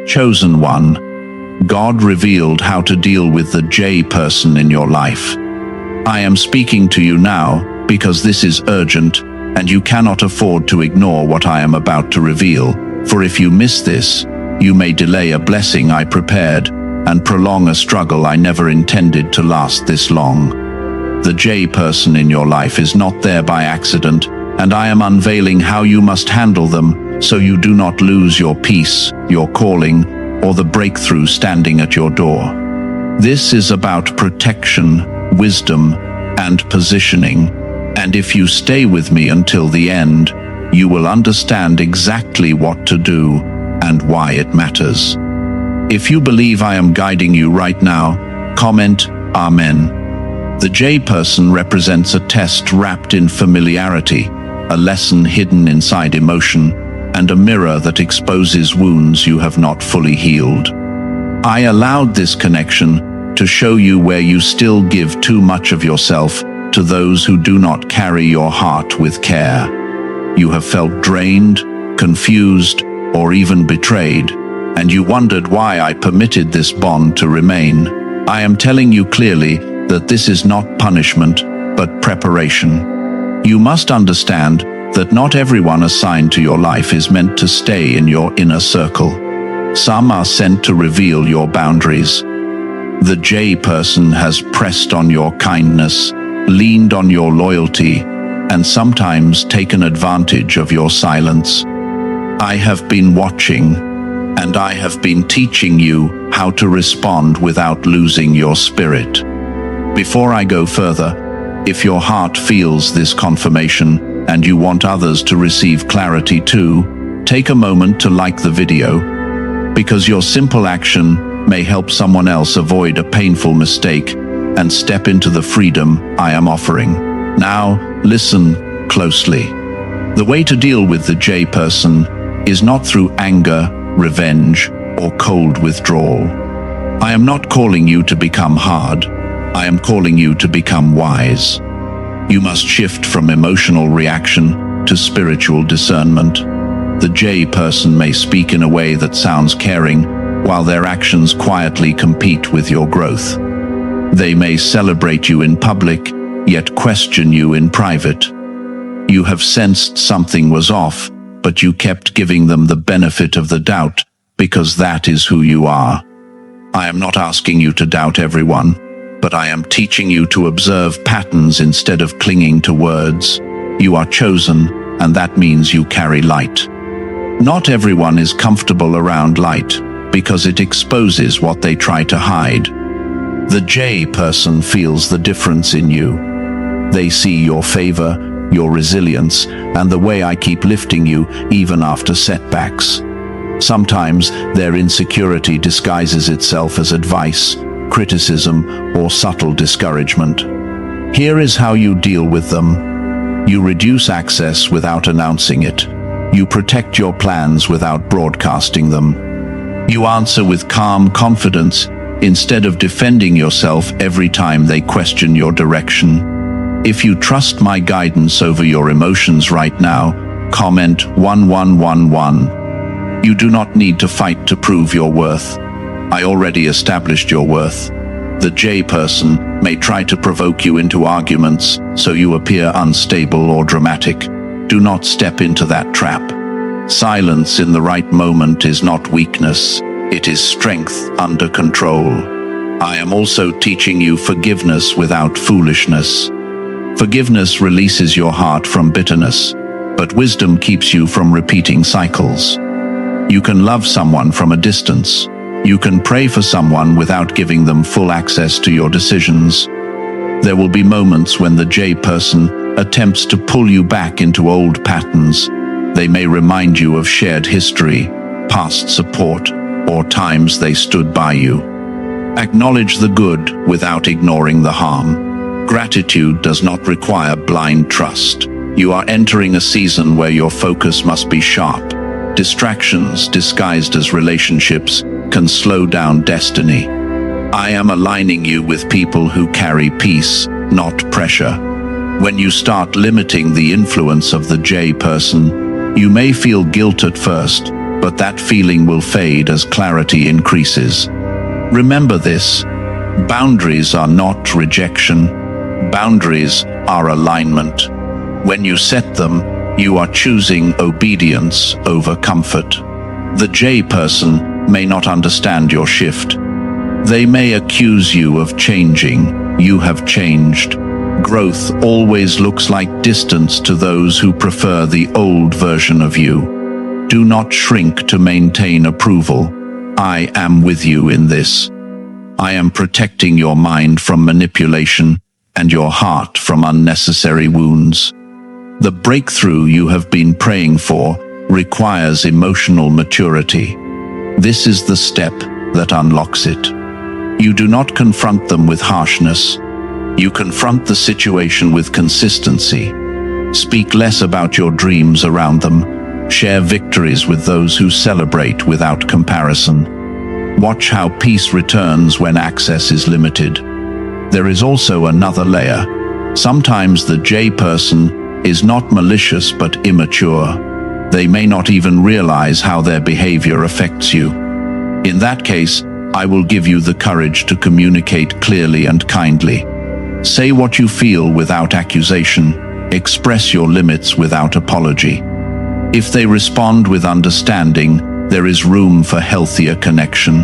Chosen one, God revealed how to deal with the J person in your life. I am speaking to you now because this is urgent, and you cannot afford to ignore what I am about to reveal, for if you miss this, you may delay a blessing I prepared and prolong a struggle I never intended to last this long. The J person in your life is not there by accident, and I am unveiling how you must handle them so you do not lose your peace, your calling, or the breakthrough standing at your door. This is about protection, wisdom, and positioning, and if you stay with me until the end, you will understand exactly what to do and why it matters. If you believe I am guiding you right now, comment Amen. The J person represents a test wrapped in familiarity, a lesson hidden inside emotion, and a mirror that exposes wounds you have not fully healed. I allowed this connection to show you where you still give too much of yourself to those who do not carry your heart with care. You have felt drained, confused, or even betrayed, and you wondered why I permitted this bond to remain. I am telling you clearly that this is not punishment, but preparation. You must understand that not everyone assigned to your life is meant to stay in your inner circle. Some are sent to reveal your boundaries. The J person has pressed on your kindness, leaned on your loyalty, and sometimes taken advantage of your silence. I have been watching, and I have been teaching you how to respond without losing your spirit. Before I go further, if your heart feels this confirmation and you want others to receive clarity too, take a moment to like the video, because your simple action may help someone else avoid a painful mistake and step into the freedom I am offering. Now, listen closely. The way to deal with the J person is not through anger, revenge, or cold withdrawal. I am not calling you to become hard. I am calling you to become wise. You must shift from emotional reaction to spiritual discernment. The J person may speak in a way that sounds caring, while their actions quietly compete with your growth. They may celebrate you in public, yet question you in private. You have sensed something was off, but you kept giving them the benefit of the doubt, because that is who you are. I am not asking you to doubt everyone, but I am teaching you to observe patterns instead of clinging to words. You are chosen, and that means you carry light. Not everyone is comfortable around light, because it exposes what they try to hide. The J person feels the difference in you. They see your favor, your resilience, and the way I keep lifting you even after setbacks. Sometimes their insecurity disguises itself as advice, criticism, or subtle discouragement. Here is how you deal with them. You reduce access without announcing it. You protect your plans without broadcasting them. You answer with calm confidence instead of defending yourself every time they question your direction. If you trust my guidance over your emotions right now, comment 1111. You do not need to fight to prove your worth. I already established your worth. The J person may try to provoke you into arguments so you appear unstable or dramatic. Do not step into that trap. Silence in the right moment is not weakness. It is strength under control. I am also teaching you forgiveness without foolishness. Forgiveness releases your heart from bitterness, but wisdom keeps you from repeating cycles. You can love someone from a distance. You can pray for someone without giving them full access to your decisions. There will be moments when the J person attempts to pull you back into old patterns. They may remind you of shared history, past support, or times they stood by you. Acknowledge the good without ignoring the harm. Gratitude does not require blind trust. You are entering a season where your focus must be sharp. Distractions, disguised as relationships, can slow down destiny. I am aligning you with people who carry peace, not pressure. When you start limiting the influence of the J person, you may feel guilt at first, but that feeling will fade as clarity increases. Remember this: boundaries are not rejection. Boundaries are alignment. When you set them, you are choosing obedience over comfort. The J person may not understand your shift. They may accuse you of changing. You have changed. Growth always looks like distance to those who prefer the old version of you. Do not shrink to maintain approval. I am with you in this. I am protecting your mind from manipulation and your heart from unnecessary wounds. The breakthrough you have been praying for requires emotional maturity. This is the step that unlocks it. You do not confront them with harshness. You confront the situation with consistency. Speak less about your dreams around them. Share victories with those who celebrate without comparison. Watch how peace returns when access is limited. There is also another layer. Sometimes the J person is not malicious but immature. They may not even realize how their behavior affects you. In that case, I will give you the courage to communicate clearly and kindly. Say what you feel without accusation. Express your limits without apology. If they respond with understanding, there is room for healthier connection.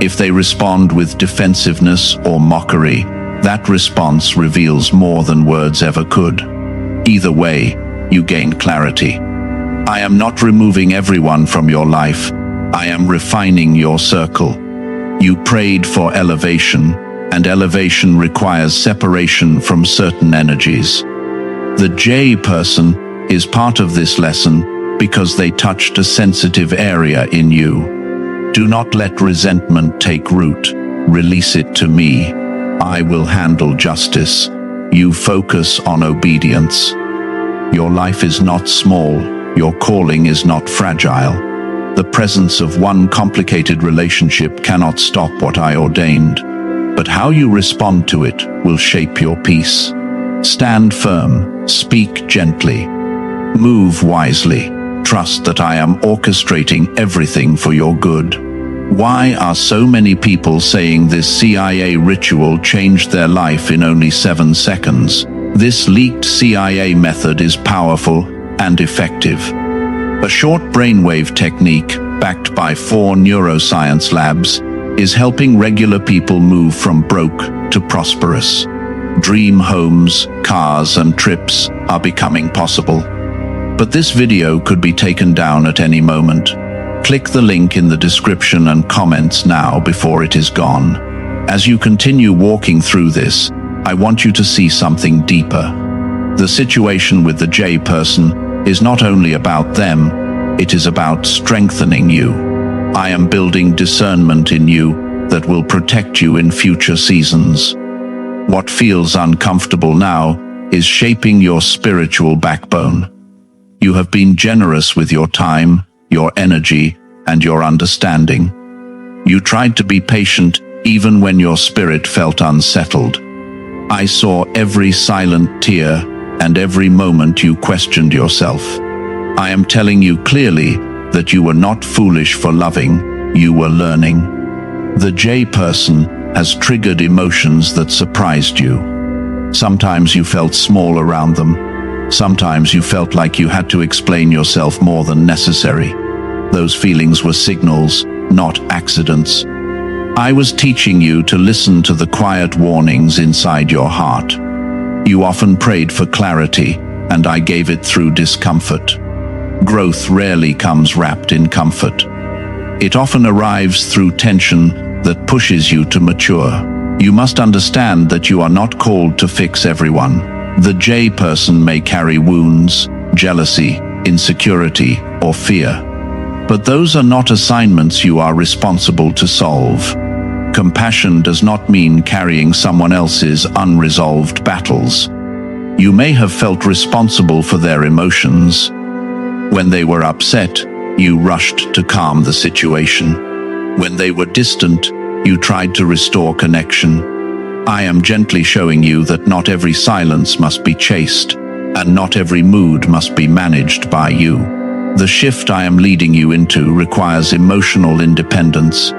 If they respond with defensiveness or mockery, that response reveals more than words ever could. Either way, you gain clarity. I am not removing everyone from your life. I am refining your circle. You prayed for elevation, and elevation requires separation from certain energies. The J person is part of this lesson because they touched a sensitive area in you. Do not let resentment take root. Release it to me. I will handle justice. You focus on obedience. Your life is not small. Your calling is not fragile. The presence of one complicated relationship cannot stop what I ordained, but how you respond to it will shape your peace. Stand firm, speak gently, move wisely. Trust that I am orchestrating everything for your good. Why are so many people saying this CIA ritual changed their life in only 7 seconds? This leaked CIA method is powerful and effective. A short brainwave technique, backed by 4 neuroscience labs, is helping regular people move from broke to prosperous. Dream homes, cars, and trips are becoming possible. But this video could be taken down at any moment. Click the link in the description and comments now before it is gone. As you continue walking through this, I want you to see something deeper. The situation with the J person is not only about them, it is about strengthening you. I am building discernment in you that will protect you in future seasons. What feels uncomfortable now is shaping your spiritual backbone. You have been generous with your time, your energy, and your understanding. You tried to be patient even when your spirit felt unsettled. I saw every silent tear and every moment you questioned yourself. I am telling you clearly that you were not foolish for loving, you were learning. The J person has triggered emotions that surprised you. Sometimes you felt small around them. Sometimes you felt like you had to explain yourself more than necessary. Those feelings were signals, not accidents. I was teaching you to listen to the quiet warnings inside your heart. You often prayed for clarity, and I gave it through discomfort. Growth rarely comes wrapped in comfort. It often arrives through tension that pushes you to mature. You must understand that you are not called to fix everyone. The J person may carry wounds, jealousy, insecurity, or fear. But those are not assignments you are responsible to solve. Compassion does not mean carrying someone else's unresolved battles. You may have felt responsible for their emotions. When they were upset, you rushed to calm the situation. When they were distant, you tried to restore connection. I am gently showing you that not every silence must be chased, and not every mood must be managed by you. The shift I am leading you into requires emotional independence.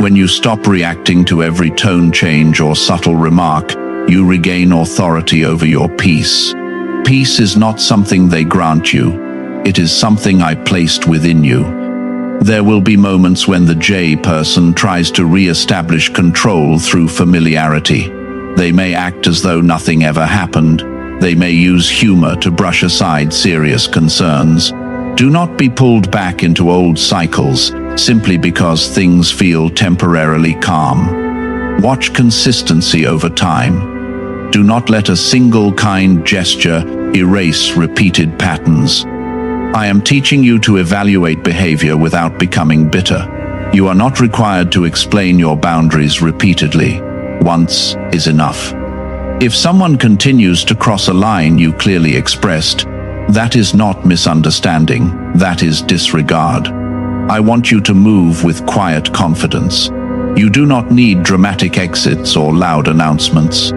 When you stop reacting to every tone change or subtle remark, you regain authority over your peace. Peace is not something they grant you. It is something I placed within you. There will be moments when the J person tries to re-establish control through familiarity. They may act as though nothing ever happened. They may use humor to brush aside serious concerns. Do not be pulled back into old cycles simply because things feel temporarily calm. Watch consistency over time. Do not let a single kind gesture erase repeated patterns. I am teaching you to evaluate behavior without becoming bitter. You are not required to explain your boundaries repeatedly. Once is enough. If someone continues to cross a line you clearly expressed, that is not misunderstanding, that is disregard. I want you to move with quiet confidence. You do not need dramatic exits or loud announcements.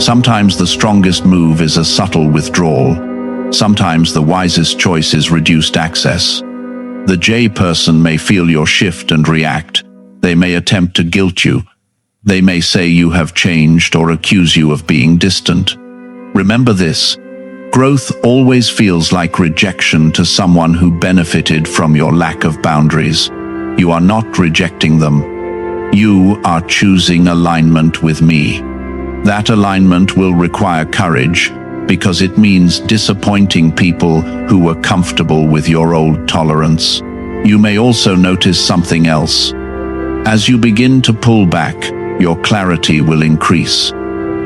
Sometimes the strongest move is a subtle withdrawal. Sometimes the wisest choice is reduced access. The J person may feel your shift and react. They may attempt to guilt you. They may say you have changed or accuse you of being distant. Remember this: growth always feels like rejection to someone who benefited from your lack of boundaries. You are not rejecting them. You are choosing alignment with me. That alignment will require courage, because it means disappointing people who were comfortable with your old tolerance. You may also notice something else. As you begin to pull back, your clarity will increase.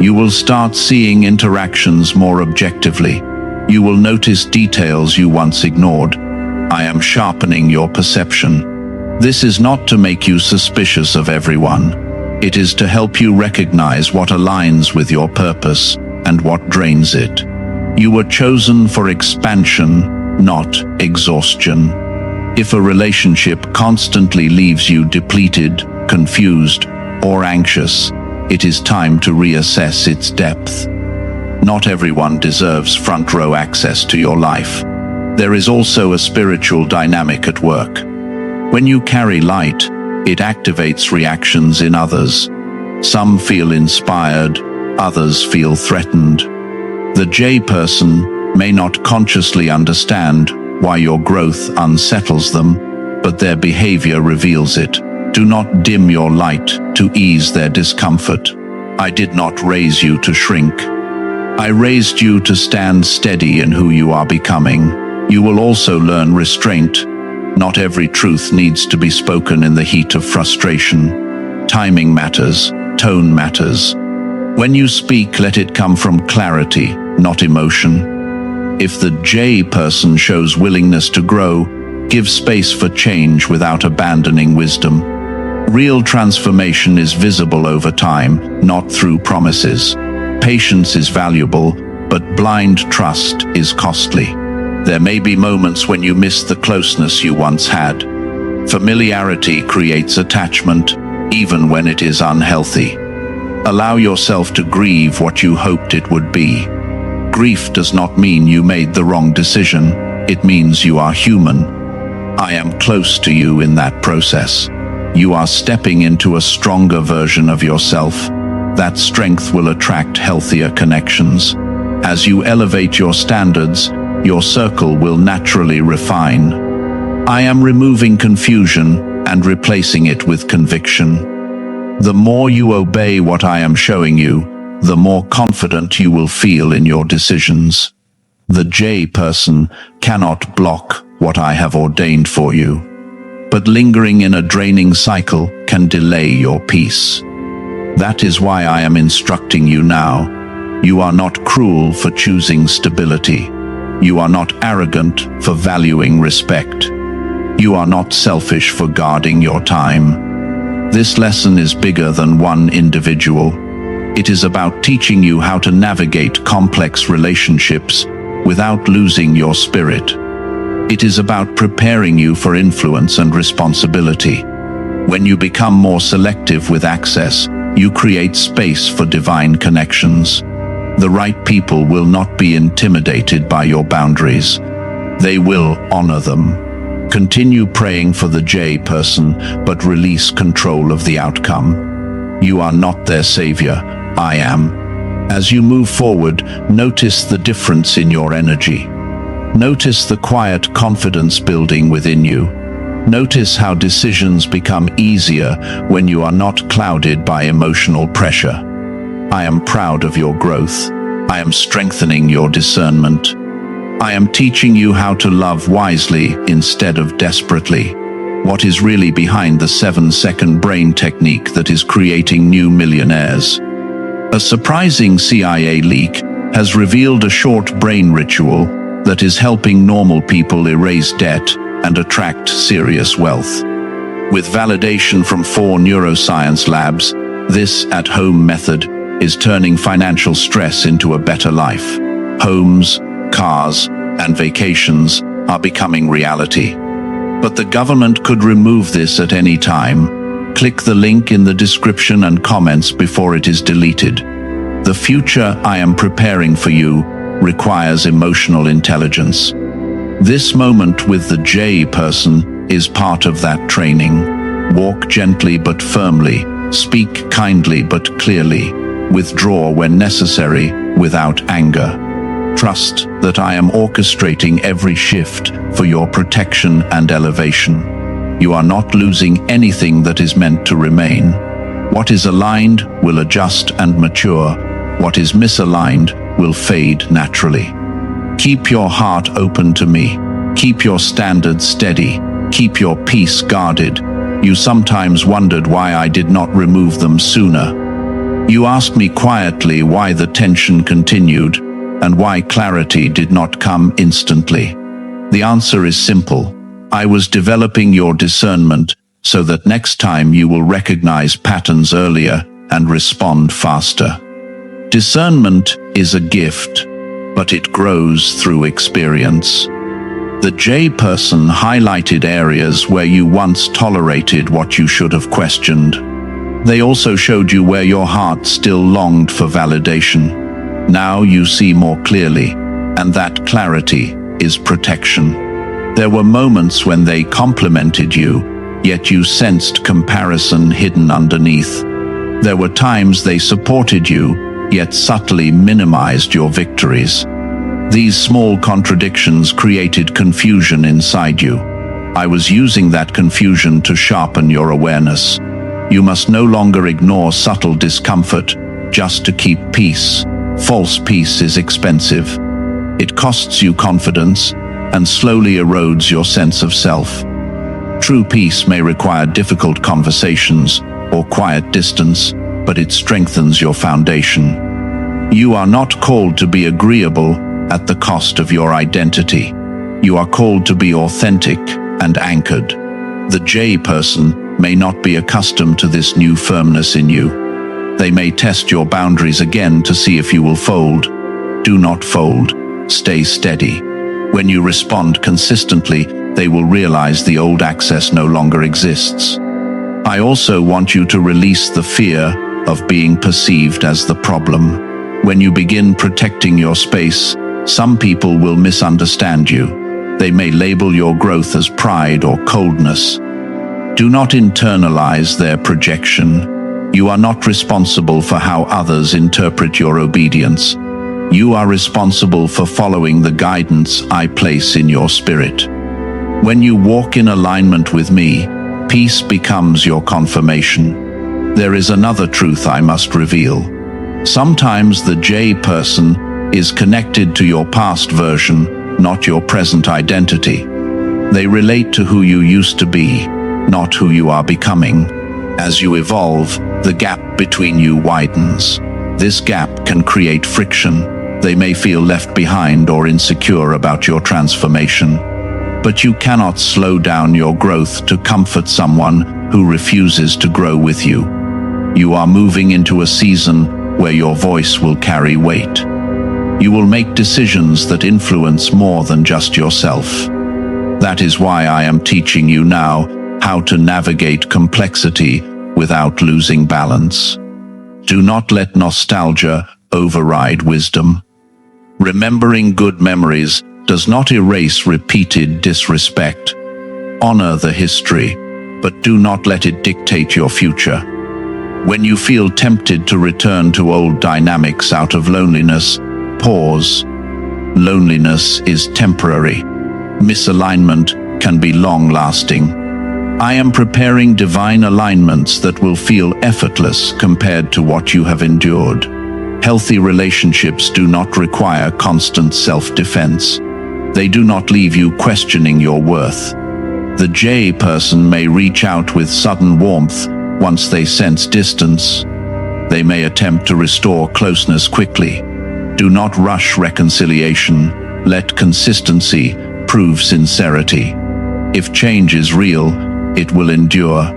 You will start seeing interactions more objectively. You will notice details you once ignored. I am sharpening your perception. This is not to make you suspicious of everyone. It is to help you recognize what aligns with your purpose and what drains it. You were chosen for expansion, not exhaustion. If a relationship constantly leaves you depleted, confused, or anxious, it is time to reassess its depth. Not everyone deserves front-row access to your life. There is also a spiritual dynamic at work. When you carry light, it activates reactions in others. Some feel inspired, others feel threatened. The J person may not consciously understand why your growth unsettles them, but their behavior reveals it. Do not dim your light to ease their discomfort. I did not raise you to shrink. I raised you to stand steady in who you are becoming. You will also learn restraint. Not every truth needs to be spoken in the heat of frustration. Timing matters, tone matters. When you speak, let it come from clarity, not emotion. If the J person shows willingness to grow, give space for change without abandoning wisdom. Real transformation is visible over time, not through promises. Patience is valuable, but blind trust is costly. There may be moments when you miss the closeness you once had. Familiarity creates attachment, even when it is unhealthy. Allow yourself to grieve what you hoped it would be. Grief does not mean you made the wrong decision. It means you are human. I am close to you in that process. You are stepping into a stronger version of yourself. That strength will attract healthier connections. As you elevate your standards, your circle will naturally refine. I am removing confusion and replacing it with conviction. The more you obey what I am showing you, the more confident you will feel in your decisions. The J person cannot block what I have ordained for you, but lingering in a draining cycle can delay your peace. That is why I am instructing you now. You are not cruel for choosing stability. You are not arrogant for valuing respect. You are not selfish for guarding your time. This lesson is bigger than one individual. It is about teaching you how to navigate complex relationships without losing your spirit. It is about preparing you for influence and responsibility. When you become more selective with access, you create space for divine connections. The right people will not be intimidated by your boundaries. They will honor them. Continue praying for the J person, but release control of the outcome. You are not their savior. I am. As you move forward, notice the difference in your energy. Notice the quiet confidence building within you. Notice how decisions become easier when you are not clouded by emotional pressure. I am proud of your growth. I am strengthening your discernment. I am teaching you how to love wisely instead of desperately. What is really behind the 7-second brain technique that is creating new millionaires? A surprising CIA leak has revealed a short brain ritual that is helping normal people erase debt and attract serious wealth. With validation from 4 neuroscience labs, this at-home method is turning financial stress into a better life. Homes, cars, and vacations are becoming reality. But the government could remove this at any time. Click the link in the description and comments before it is deleted. The future I am preparing for you requires emotional intelligence. This moment with the J person is part of that training. Walk gently but firmly, speak kindly but clearly, withdraw when necessary without anger. Trust that I am orchestrating every shift for your protection and elevation. You are not losing anything that is meant to remain. What is aligned will adjust and mature. What is misaligned will fade naturally. Keep your heart open to me. Keep your standards steady. Keep your peace guarded. You sometimes wondered why I did not remove them sooner. You asked me quietly why the tension continued and why clarity did not come instantly. The answer is simple. I was developing your discernment so that next time you will recognize patterns earlier and respond faster. Discernment is a gift, but it grows through experience. The J person highlighted areas where you once tolerated what you should have questioned. They also showed you where your heart still longed for validation. Now you see more clearly, and that clarity is protection. There were moments when they complimented you, yet you sensed comparison hidden underneath. There were times they supported you, yet subtly minimized your victories. These small contradictions created confusion inside you. I was using that confusion to sharpen your awareness. You must no longer ignore subtle discomfort just to keep peace. False peace is expensive. It costs you confidence and slowly erodes your sense of self. True peace may require difficult conversations or quiet distance, but it strengthens your foundation. You are not called to be agreeable at the cost of your identity. You are called to be authentic and anchored. The J person may not be accustomed to this new firmness in you. They may test your boundaries again to see if you will fold. Do not fold. Stay steady. When you respond consistently, they will realize the old access no longer exists. I also want you to release the fear of being perceived as the problem. When you begin protecting your space, some people will misunderstand you. They may label your growth as pride or coldness. Do not internalize their projection. You are not responsible for how others interpret your obedience. You are responsible for following the guidance I place in your spirit. When you walk in alignment with me, peace becomes your confirmation. There is another truth I must reveal. Sometimes the J person is connected to your past version, not your present identity. They relate to who you used to be, not who you are becoming. As you evolve, the gap between you widens. This gap can create friction. They may feel left behind or insecure about your transformation. But you cannot slow down your growth to comfort someone who refuses to grow with you. You are moving into a season where your voice will carry weight. You will make decisions that influence more than just yourself. That is why I am teaching you now how to navigate complexity without losing balance. Do not let nostalgia override wisdom. Remembering good memories does not erase repeated disrespect. Honor the history, but do not let it dictate your future. When you feel tempted to return to old dynamics out of loneliness, pause. Loneliness is temporary. Misalignment can be long-lasting. I am preparing divine alignments that will feel effortless compared to what you have endured. Healthy relationships do not require constant self-defense. They do not leave you questioning your worth. The J person may reach out with sudden warmth once they sense distance. They may attempt to restore closeness quickly. Do not rush reconciliation. Let consistency prove sincerity. If change is real, it will endure.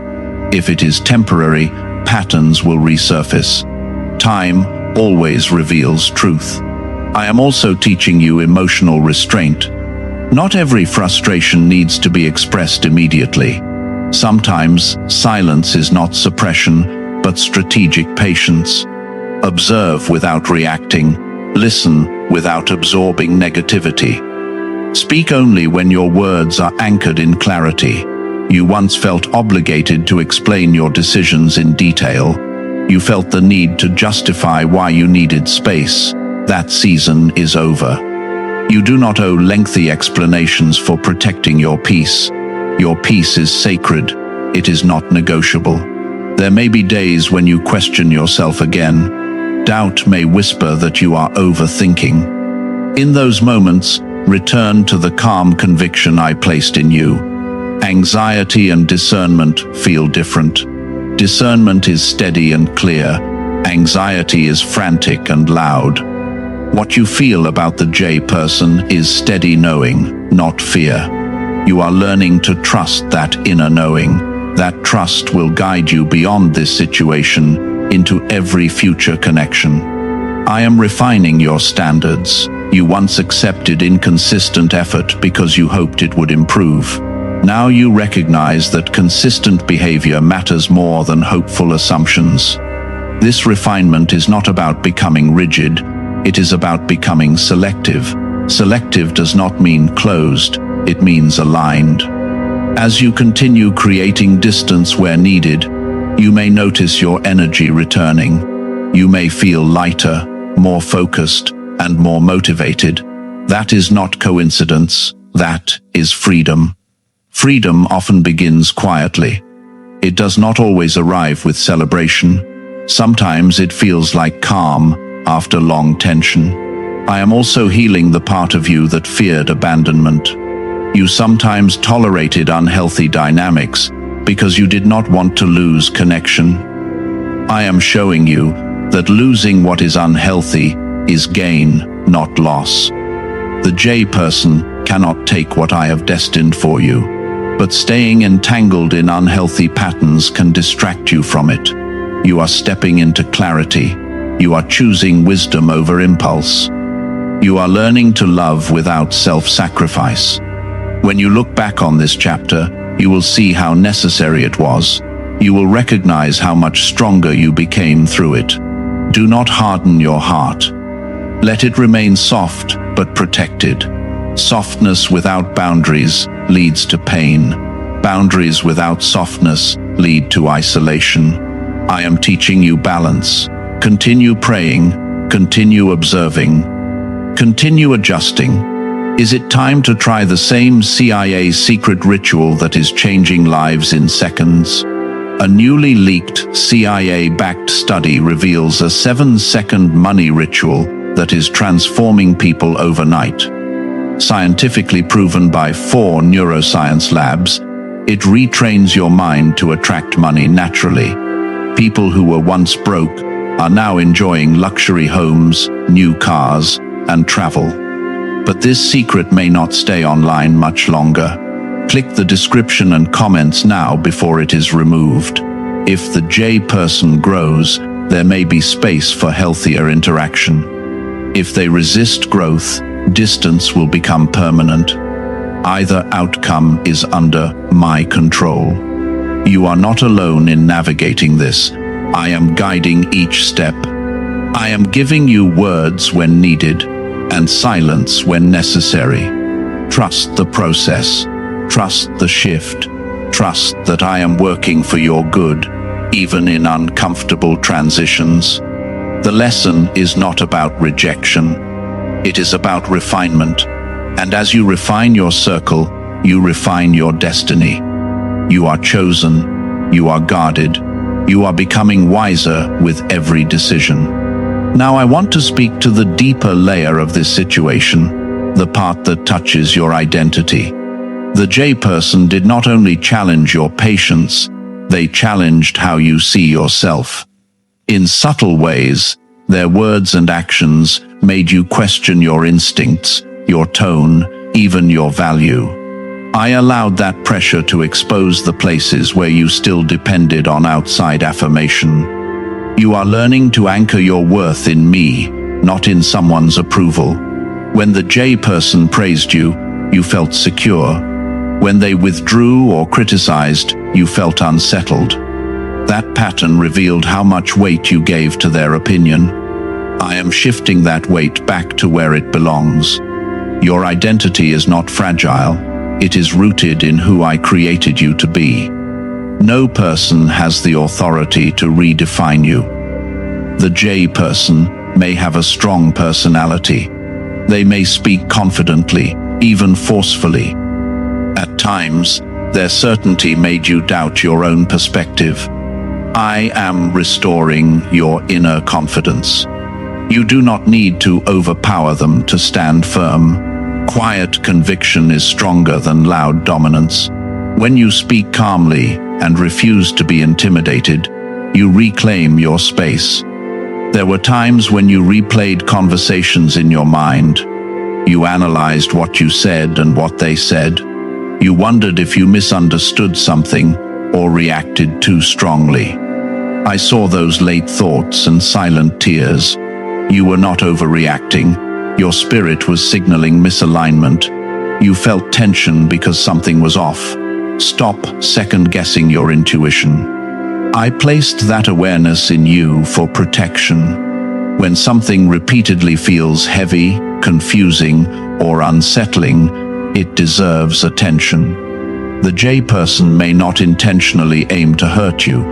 If it is temporary, patterns will resurface. Time always reveals truth. I am also teaching you emotional restraint. Not every frustration needs to be expressed immediately. Sometimes silence is not suppression, but strategic patience. Observe without reacting. Listen without absorbing negativity. Speak only when your words are anchored in clarity. You once felt obligated to explain your decisions in detail. You felt the need to justify why you needed space. That season is over. You do not owe lengthy explanations for protecting your peace. Your peace is sacred. It is not negotiable. There may be days when you question yourself again. Doubt may whisper that you are overthinking. In those moments, return to the calm conviction I placed in you. Anxiety and discernment feel different. Discernment is steady and clear. Anxiety is frantic and loud. What you feel about the J person is steady knowing, not fear. You are learning to trust that inner knowing. That trust will guide you beyond this situation into every future connection. I am refining your standards. You once accepted inconsistent effort because you hoped it would improve. Now you recognize that consistent behavior matters more than hopeful assumptions. This refinement is not about becoming rigid. It is about becoming selective. Selective does not mean closed. It means aligned. As you continue creating distance where needed, you may notice your energy returning. You may feel lighter, more focused, and more motivated. That is not coincidence. That is freedom. Freedom often begins quietly. It does not always arrive with celebration. Sometimes it feels like calm after long tension. I am also healing the part of you that feared abandonment. You sometimes tolerated unhealthy dynamics because you did not want to lose connection. I am showing you that losing what is unhealthy is gain, not loss. The J person cannot take what I have destined for you, but staying entangled in unhealthy patterns can distract you from it. You are stepping into clarity. You are choosing wisdom over impulse. You are learning to love without self-sacrifice. When you look back on this chapter, you will see how necessary it was. You will recognize how much stronger you became through it. Do not harden your heart. Let it remain soft but protected. Softness without boundaries leads to pain. Boundaries without softness lead to isolation. I am teaching you balance. Continue praying, continue observing, continue adjusting. Is it time to try the same CIA secret ritual that is changing lives in seconds? A newly leaked CIA-backed study reveals a 7-second money ritual that is transforming people overnight. Scientifically proven by 4 neuroscience labs, it retrains your mind to attract money naturally. People who were once broke are now enjoying luxury homes, new cars, and travel. But this secret may not stay online much longer. Click the description and comments now before it is removed. If the J person grows, there may be space for healthier interaction. If they resist growth, distance will become permanent. Either outcome is under my control. You are not alone in navigating this. I am guiding each step. I am giving you words when needed and silence when necessary. Trust the process. Trust the shift. Trust that I am working for your good, even in uncomfortable transitions. The lesson is not about rejection. It is about refinement. And as you refine your circle, you refine your destiny. You are chosen. You are guarded. You are becoming wiser with every decision. Now I want to speak to the deeper layer of this situation, the part that touches your identity. The J person did not only challenge your patience, they challenged how you see yourself. In subtle ways, their words and actions made you question your instincts, your tone, even your value. I allowed that pressure to expose the places where you still depended on outside affirmation. You are learning to anchor your worth in me, not in someone's approval. When the J person praised you, you felt secure. When they withdrew or criticized, you felt unsettled. That pattern revealed how much weight you gave to their opinion. I am shifting that weight back to where it belongs. Your identity is not fragile. It is rooted in who I created you to be. No person has the authority to redefine you. The J person may have a strong personality. They may speak confidently, even forcefully. At times, their certainty made you doubt your own perspective. I am restoring your inner confidence. You do not need to overpower them to stand firm. Quiet conviction is stronger than loud dominance. When you speak calmly and refuse to be intimidated, you reclaim your space. There were times when you replayed conversations in your mind. You analyzed what you said and what they said. You wondered if you misunderstood something or reacted too strongly. I saw those late thoughts and silent tears. You were not overreacting. Your spirit was signaling misalignment. You felt tension because something was off. Stop second-guessing your intuition. I placed that awareness in you for protection. When something repeatedly feels heavy, confusing, or unsettling, it deserves attention. The J person may not intentionally aim to hurt you,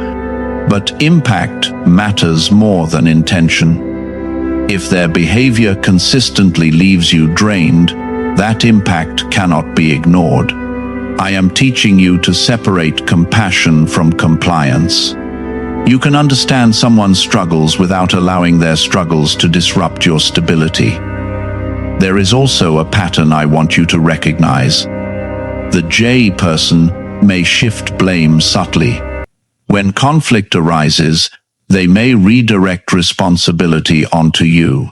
but impact matters more than intention. If their behavior consistently leaves you drained, that impact cannot be ignored. I am teaching you to separate compassion from compliance. You can understand someone's struggles without allowing their struggles to disrupt your stability. There is also a pattern I want you to recognize. The J person may shift blame subtly. When conflict arises, they may redirect responsibility onto you.